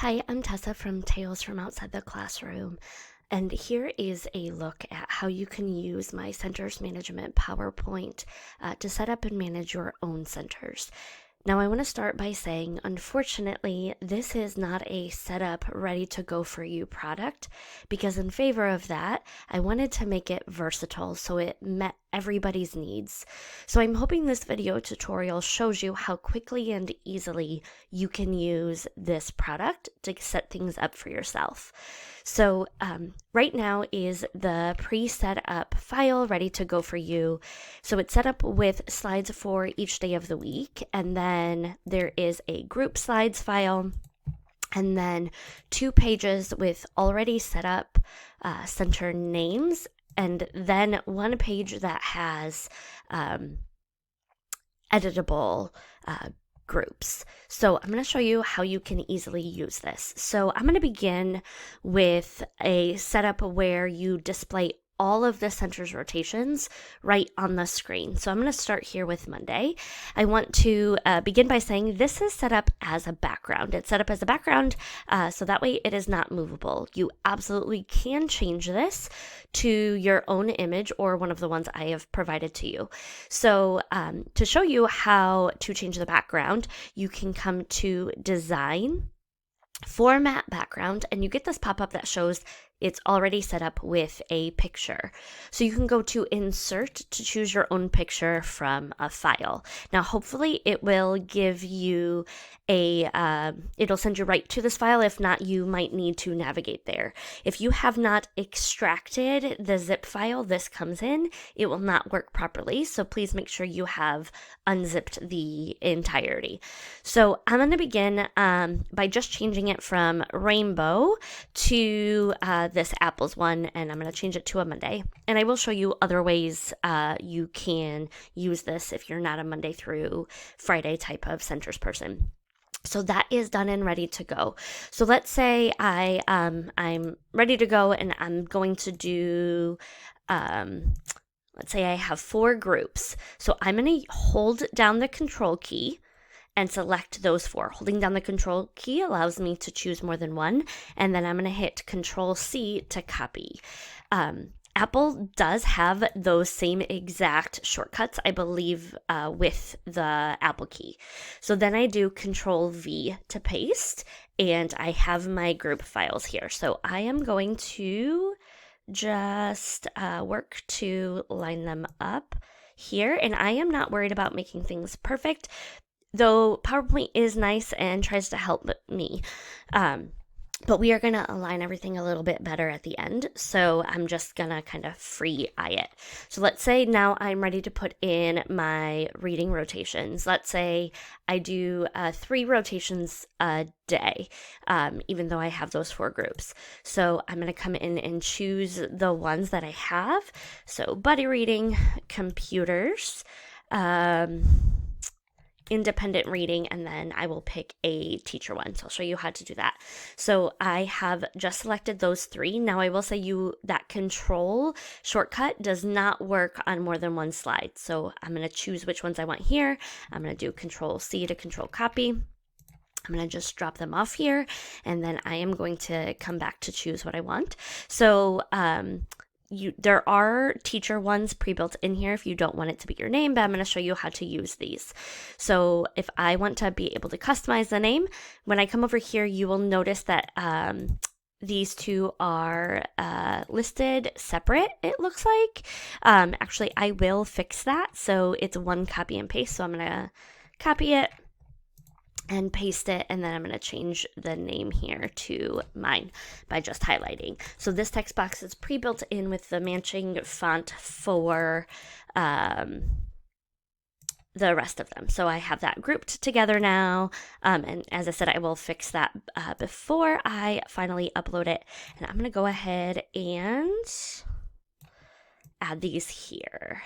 Hi, I'm Tessa from Tales from Outside the Classroom, and here is a look at how you can use my Centers Management PowerPoint to set up and manage your own centers. Now, I want to start by saying, unfortunately, this is not a setup ready to go for you product, because in favor of that, I wanted to make it versatile so it met everybody's needs. So I'm hoping this video tutorial shows you how quickly and easily you can use this product to set things up for yourself. So right now is the pre-set up file ready to go for you. So it's set up with slides for each day of the week, and then there is a group slides file, and then 2 pages with already set up center names, and then 1 page that has editable groups. So I'm going to show you how you can easily use this. So I'm going to begin with a setup where you display all of the center's rotations right on the screen. So I'm going to start here with Monday. I want to begin by saying this is set up as a background. It's set up as a background, so that way it is not movable. You absolutely can change this to your own image or one of the ones I have provided to you. So to show you how to change the background, you can come to Design, Format Background, and you get this pop-up that shows it's already set up with a picture. So you can go to Insert to choose your own picture from a file. Now, hopefully it will give you it'll send you right to this file. If not, you might need to navigate there. If you have not extracted the zip file this comes in, it will not work properly. So please make sure you have unzipped the entirety. So I'm going to begin by just changing it from rainbow to this apples one, and I'm going to change it to a Monday. And I will show you other ways you can use this if you're not a Monday through Friday type of centers person. So that is done and ready to go. So let's say I'm ready to go, and I'm going to do let's say I have 4 groups. So I'm going to hold down the control key and select those 4. Holding down the control key allows me to choose more than one, and then I'm going to hit Control C to copy. Apple does have those same exact shortcuts, I believe, with the Apple key. So then I do Control V to paste, and I have my group files here. So I am going to just work to line them up here, and I am not worried about making things perfect, though PowerPoint is nice and tries to help me. But we are going to align everything a little bit better at the end, so I'm just going to kind of free eye it. So let's say now I'm ready to put in my reading rotations. Let's say I do 3 rotations a day, even though I have those 4 groups. So I'm going to come in and choose the ones that I have. So buddy reading, computers, independent reading, and then I will pick a teacher one. So I'll show you how to do that. So I have just selected those 3. Now I will say that control shortcut does not work on more than one slide. So I'm going to choose which ones I want here. I'm going to do Control C to control copy. I'm going to just drop them off here, and then I am going to come back to choose what I want. So there are teacher ones pre-built in here if you don't want it to be your name, but I'm going to show you how to use these. So if I want to be able to customize the name, when I come over here, you will notice that these 2 are listed separate, it looks like. Actually, I will fix that. So it's one copy and paste. So I'm going to copy it and paste it, and then I'm going to change the name here to mine by just highlighting. So this text box is pre-built in with the matching font for the rest of them. So I have that grouped together now, and as I said, I will fix that before I finally upload it. And I'm going to go ahead and add these here.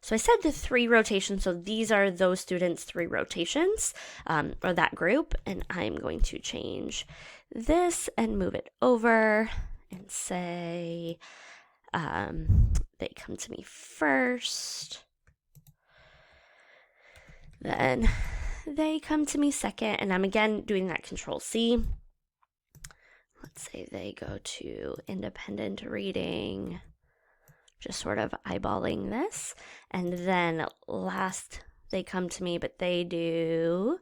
So I said the 3 rotations, so these are those students' 3 rotations, or that group, and I'm going to change this and move it over and say they come to me first, then they come to me second, and I'm again doing that Control C. let's say they go to independent reading, just sort of eyeballing this. And then last they come to me, but they do,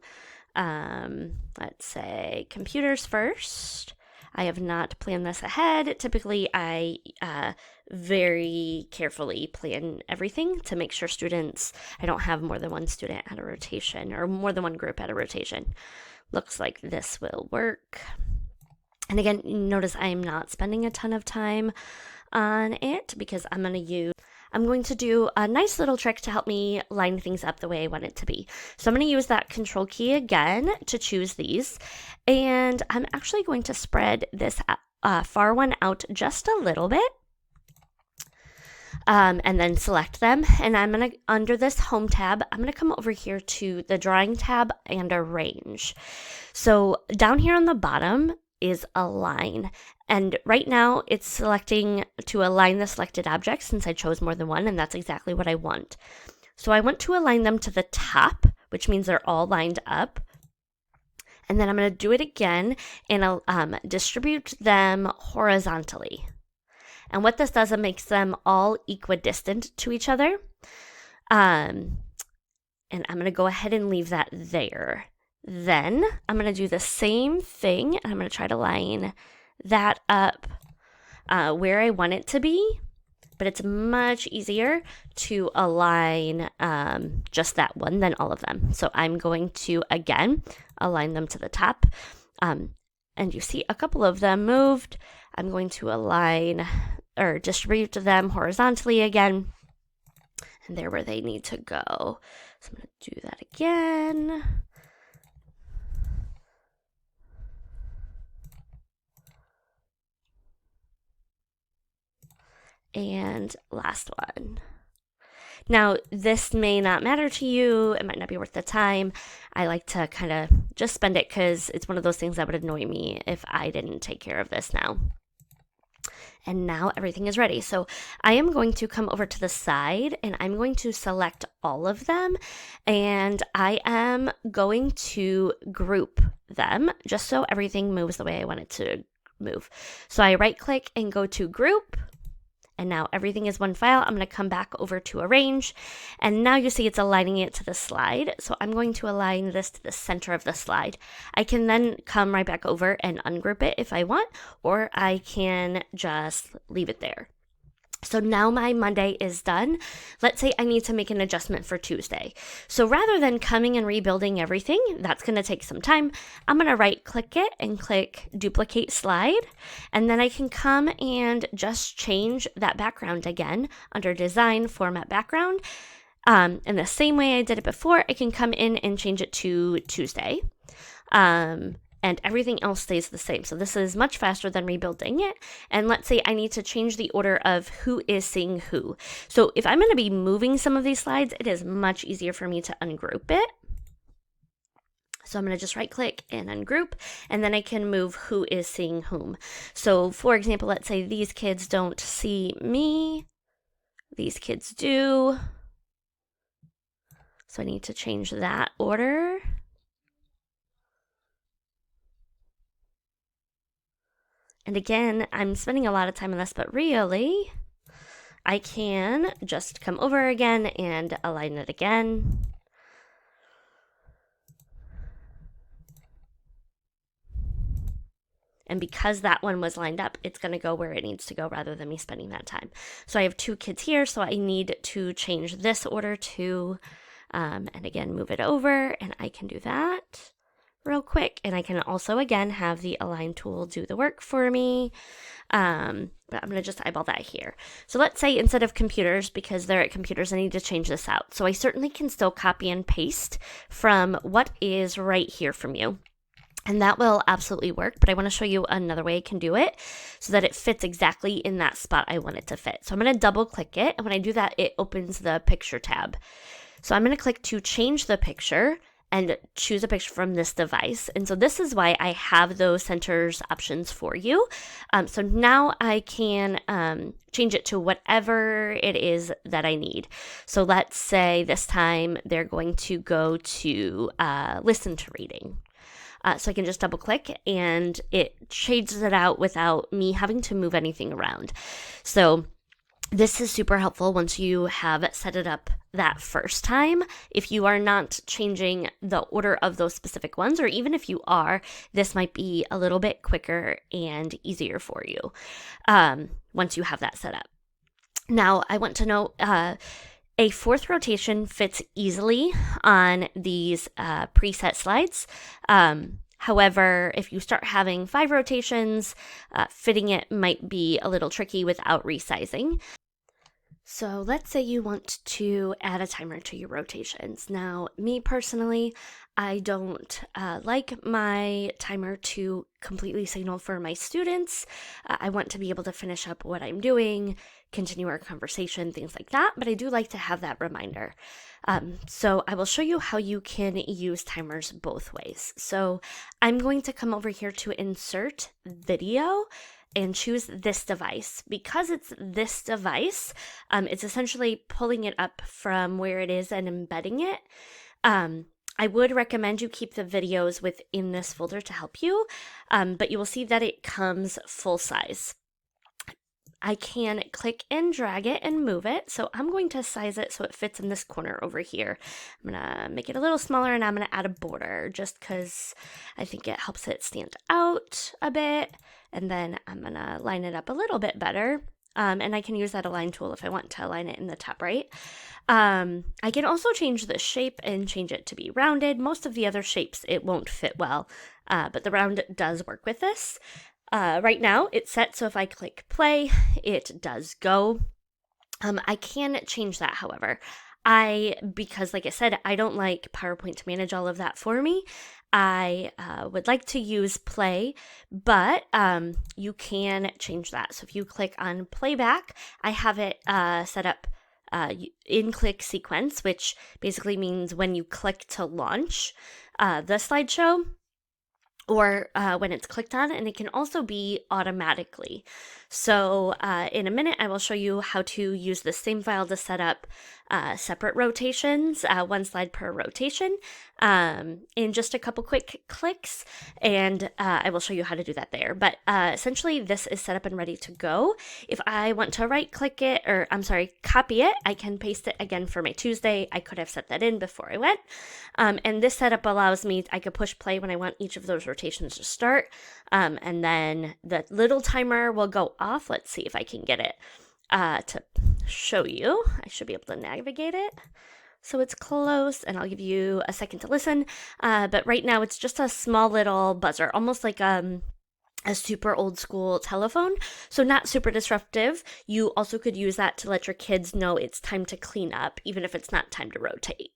let's say computers first. I have not planned this ahead. Typically, I very carefully plan everything to make sure I don't have more than one student at a rotation or more than one group at a rotation. Looks like this will work. And again, notice I'm not spending a ton of time on it because I'm going to do a nice little trick to help me line things up the way I want it to be. So I'm going to use that control key again to choose these. And I'm actually going to spread this far one out just a little bit. And then select them. And I'm going to, under this home tab, I'm going to come over here to the drawing tab and arrange. So down here on the bottom is align. And right now it's selecting to align the selected objects since I chose more than one, and that's exactly what I want. So I want to align them to the top, which means they're all lined up. And then I'm going to do it again and distribute them horizontally. And what this does, it makes them all equidistant to each other. And I'm going to go ahead and leave that there. Then I'm going to do the same thing, and I'm going to try to line that up where I want it to be, but it's much easier to align just that one than all of them. So I'm going to, again, align them to the top, and you see a couple of them moved. I'm going to align or distribute them horizontally again, and they're where they need to go. So I'm going to do that again. And last one. Now, this may not matter to you. It might not be worth the time. I like to kind of just spend it because it's one of those things that would annoy me if I didn't take care of this now. And now everything is ready. So I am going to come over to the side and I'm going to select all of them. And I am going to group them just so everything moves the way I want it to move. So I right click and go to group. And now everything is one file. I'm going to come back over to arrange. And now you see it's aligning it to the slide. So I'm going to align this to the center of the slide. I can then come right back over and ungroup it if I want, or I can just leave it there. So now my Monday is done. Let's say I need to make an adjustment for Tuesday. So rather than coming and rebuilding everything, that's going to take some time. I'm going to right click it and click duplicate slide. And then I can come and just change that background again under design, format background. In the same way I did it before, I can come in and change it to Tuesday. And everything else stays the same. So this is much faster than rebuilding it. And let's say I need to change the order of who is seeing who. So if I'm going to be moving some of these slides, it is much easier for me to ungroup it. So I'm going to just right click and ungroup, and then I can move who is seeing whom. So for example, let's say these kids don't see me. These kids do. So I need to change that order. And again, I'm spending a lot of time on this, but really, I can just come over again and align it again. And because that one was lined up, it's going to go where it needs to go rather than me spending that time. So I have two kids here, so I need to change this order to, and again, move it over, and I can do that real quick. And I can also, again, have the align tool do the work for me. But I'm going to just eyeball that here. So let's say instead of computers, because they're at computers, I need to change this out. So I certainly can still copy and paste from what is right here from you. And that will absolutely work, but I want to show you another way I can do it so that it fits exactly in that spot I want it to fit. So I'm going to double click it, and when I do that, it opens the picture tab. So I'm going to click to change the picture and choose a picture from this device. And so this is why I have those centers options for you. So now I can change it to whatever it is that I need. So let's say this time they're going to go to listen to reading. So I can just double click and it shades it out without me having to move anything around. So this is super helpful once you have set it up that first time. If you are not changing the order of those specific ones, or even if you are, this might be a little bit quicker and easier for you once you have that set up. Now, I want to know, a fourth rotation fits easily on these preset slides. However, if you start having 5 rotations, fitting it might be a little tricky without resizing. So let's say you want to add a timer to your rotations. Now, me personally, I don't like my timer to completely signal for my students. I want to be able to finish up what I'm doing, continue our conversation, things like that, but I do like to have that reminder. So I will show you how you can use timers both ways. So I'm going to come over here to insert video and choose this device. Because it's this device, it's essentially pulling it up from where it is and embedding it. I would recommend you keep the videos within this folder to help you, but you will see that it comes full size. I can click and drag it and move it. So I'm going to size it so it fits in this corner over here. I'm going to make it a little smaller, and I'm going to add a border just because I think it helps it stand out a bit. And then I'm going to line it up a little bit better. And I can use that align tool if I want to align it in the top right. I can also change the shape and change it to be rounded. Most of the other shapes, it won't fit well, but the round does work with this. Right now it's set, so if I click play, it does go. I can change that, however. Because like I said, I don't like PowerPoint to manage all of that for me. I would like to use play, but you can change that. So if you click on playback, I have it set up in click sequence, which basically means when you click to launch the slideshow, or when it's clicked on, and it can also be automatically. So in a minute, I will show you how to use the same file to set up separate rotations, 1 slide per rotation, in just a couple quick clicks, and I will show you how to do that there. But essentially, this is set up and ready to go. If I want to copy it, I can paste it again for my Tuesday. I could have set that in before I went. And this setup allows me, I could push play when I want each of those rotations to start, and then the little timer will go off. Let's see if I can get it to show you. I should be able to navigate it so it's close, and I'll give you a second to listen. But right now it's just a small little buzzer, almost like a super old school telephone, so not super disruptive. You also could use that to let your kids know it's time to clean up, even if it's not time to rotate.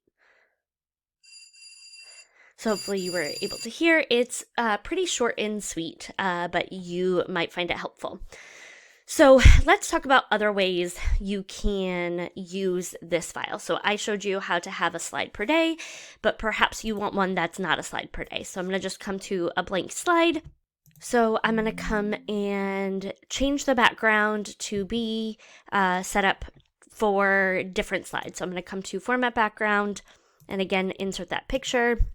So hopefully you were able to hear. It's pretty short and sweet, but you might find it helpful. So let's talk about other ways you can use this file. So I showed you how to have a slide per day, but perhaps you want one that's not a slide per day. So I'm going to just come to a blank slide. So I'm going to come and change the background to be set up for different slides. So I'm going to come to Format Background, and again, insert that picture.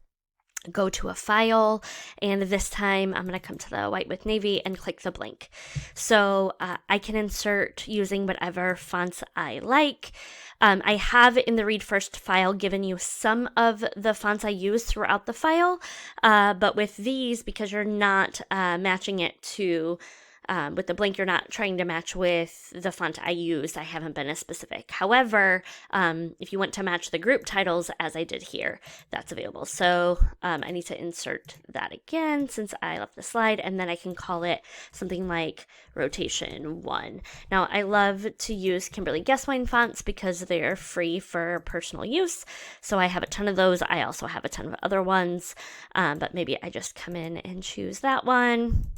Go to a file, and this time I'm going to come to the white with navy and click the blank. So I can insert using whatever fonts I like. I have in the read first file given you some of the fonts I use throughout the file, but with these, because you're not matching it to with the blank, you're not trying to match with the font I used. I haven't been as specific. However, if you want to match the group titles as I did here, that's available. So I need to insert that again since I left the slide, and then I can call it something like rotation 1. Now, I love to use Kimberly Guesswine fonts because they're free for personal use. So I have a ton of those. I also have a ton of other ones, but maybe I just come in and choose that one.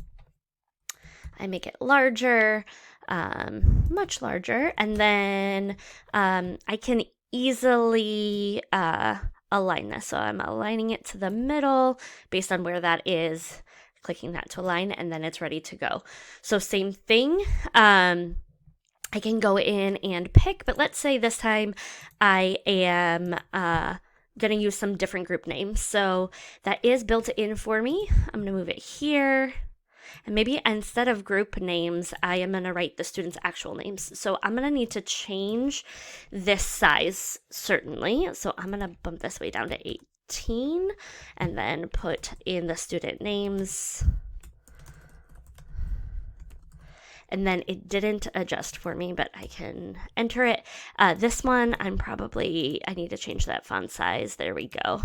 I make it larger, much larger, and then I can easily align this. So I'm aligning it to the middle based on where that is, clicking that to align, and then it's ready to go. So same thing. I can go in and pick, but let's say this time I am going to use some different group names. So that is built in for me. I'm going to move it here. And maybe instead of group names, I am going to write the students' actual names. So I'm going to need to change this size, certainly. So I'm going to bump this way down to 18 and then put in the student names. And then it didn't adjust for me, but I can enter it. This one, I need to change that font size. There we go.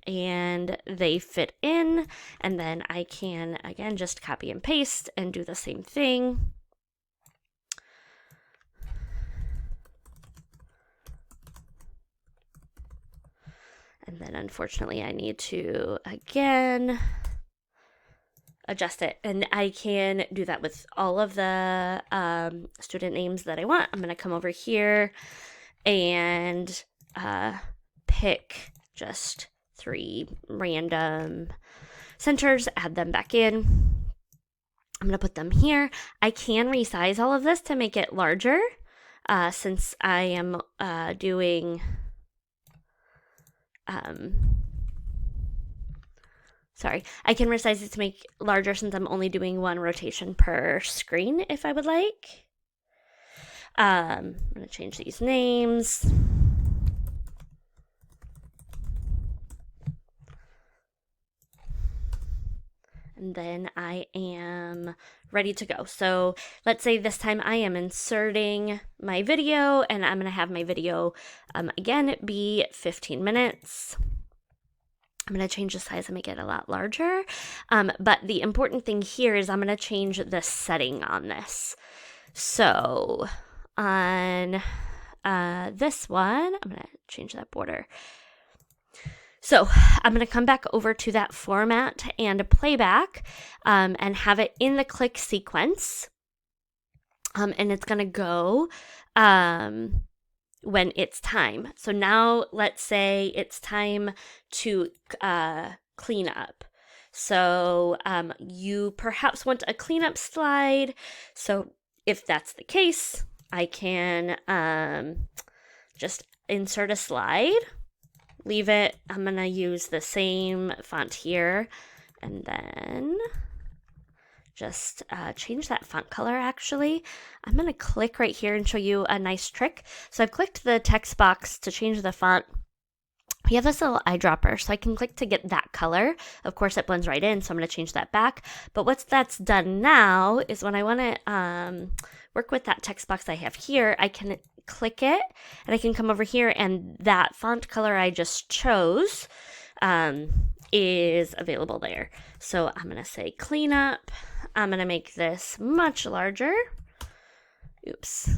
And they fit in, and then I can, again, just copy and paste and do the same thing. And then, unfortunately, I need to, again, adjust it, and I can do that with all of the student names that I want. I'm going to come over here and pick just 3 random centers, add them back in. I'm going to put them here. I can resize all of this to make it larger since I am doing I can resize it to make larger since I'm only doing 1 rotation per screen if I would like. I'm going to change these names. And then I am ready to go. So let's say this time I am inserting my video, and I'm going to have my video, again, be 15 minutes. I'm going to change the size and make it a lot larger. But the important thing here is I'm going to change the setting on this. So on this one, I'm going to change that border. So I'm going to come back over to that format and playback and have it in the click sequence. And it's going to go when it's time. So now let's say it's time to clean up. So you perhaps want a cleanup slide. So if that's the case, I can just insert a slide. Leave it. I'm going to use the same font here and then just change that font color actually. I'm going to click right here and show you a nice trick. So I've clicked the text box to change the font. We have this little eyedropper, so I can click to get that color. Of course, it blends right in, so I'm going to change that back. But what that's done now is when I want to work with that text box I have here, I can click it, and I can come over here, and that font color I just chose is available there. So I'm going to say cleanup. I'm going to make this much larger. Oops.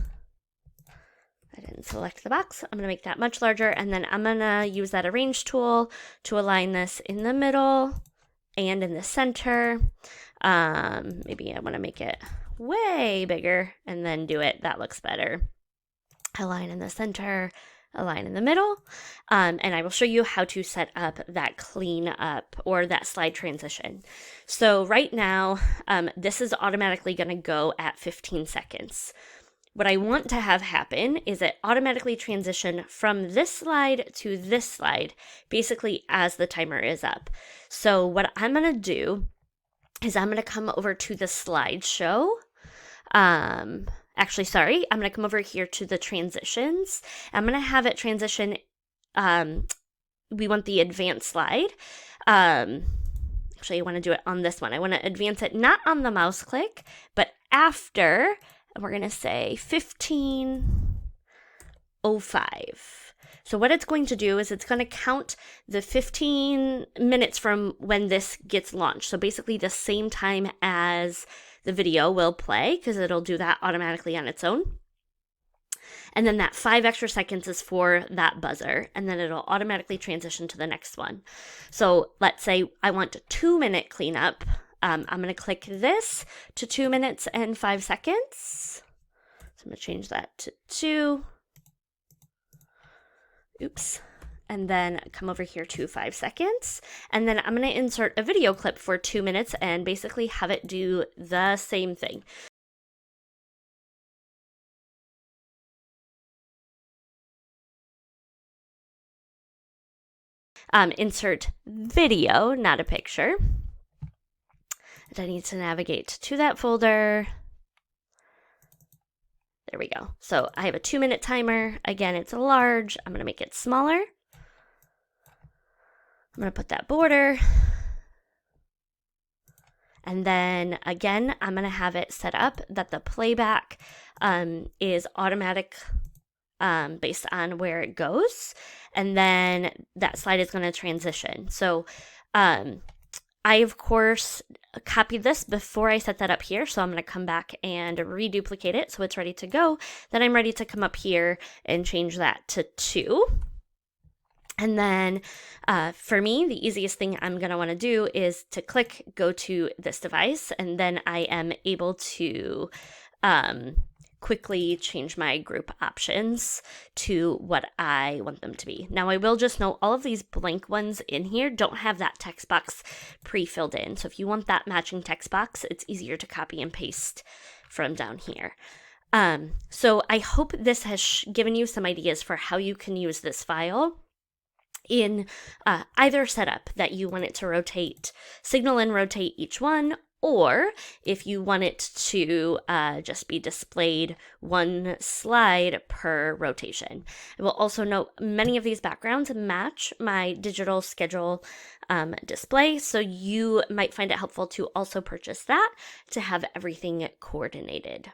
I didn't select the box. I'm going to make that much larger, and then I'm going to use that arrange tool to align this in the middle and in the center. Maybe I want to make it way bigger and then do it. That looks better. Align in the center, align in the middle, and I will show you how to set up that clean up or that slide transition. So right now, this is automatically going to go at 15 seconds. What I want to have happen is it automatically transition from this slide to this slide, basically as the timer is up. So what I'm going to do is I'm going to come over to the slideshow. Actually, sorry, I'm going to come over here to the transitions. I'm going to have it transition. We want the advanced slide. Actually, I want to do it on this one. I want to advance it not on the mouse click, but after, and we're going to say 15:05. So what it's going to do is it's going to count the 15 minutes from when this gets launched. So basically the same time as the video will play, because it'll do that automatically on its own. And then that 5 extra seconds is for that buzzer, and then it'll automatically transition to the next one. So let's say I want a 2-minute cleanup. I'm going to click this to 2 minutes and 5 seconds. So I'm going to change that to 2. Oops. And then come over here to 5 seconds. And then I'm going to insert a video clip for 2 minutes and basically have it do the same thing. Insert video, not a picture. and I need to navigate to that folder. There we go. So I have a 2-minute timer. Again, it's a large. I'm going to make it smaller. I'm going to put that border. And then again, I'm going to have it set up that the playback is automatic based on where it goes. And then that slide is going to transition. So I, of course, copied this before I set that up here. So I'm going to come back and reduplicate it so it's ready to go. Then I'm ready to come up here and change that to 2. And then for me, the easiest thing I'm going to want to do is to click, go to this device, and then I am able to quickly change my group options to what I want them to be. Now, I will just note all of these blank ones in here don't have that text box pre-filled in. So if you want that matching text box, it's easier to copy and paste from down here. So I hope this has given you some ideas for how you can use this file in either setup that you want it to rotate, signal and rotate each one, or if you want it to just be displayed one slide per rotation. I will also note many of these backgrounds match my digital schedule display, so you might find it helpful to also purchase that to have everything coordinated.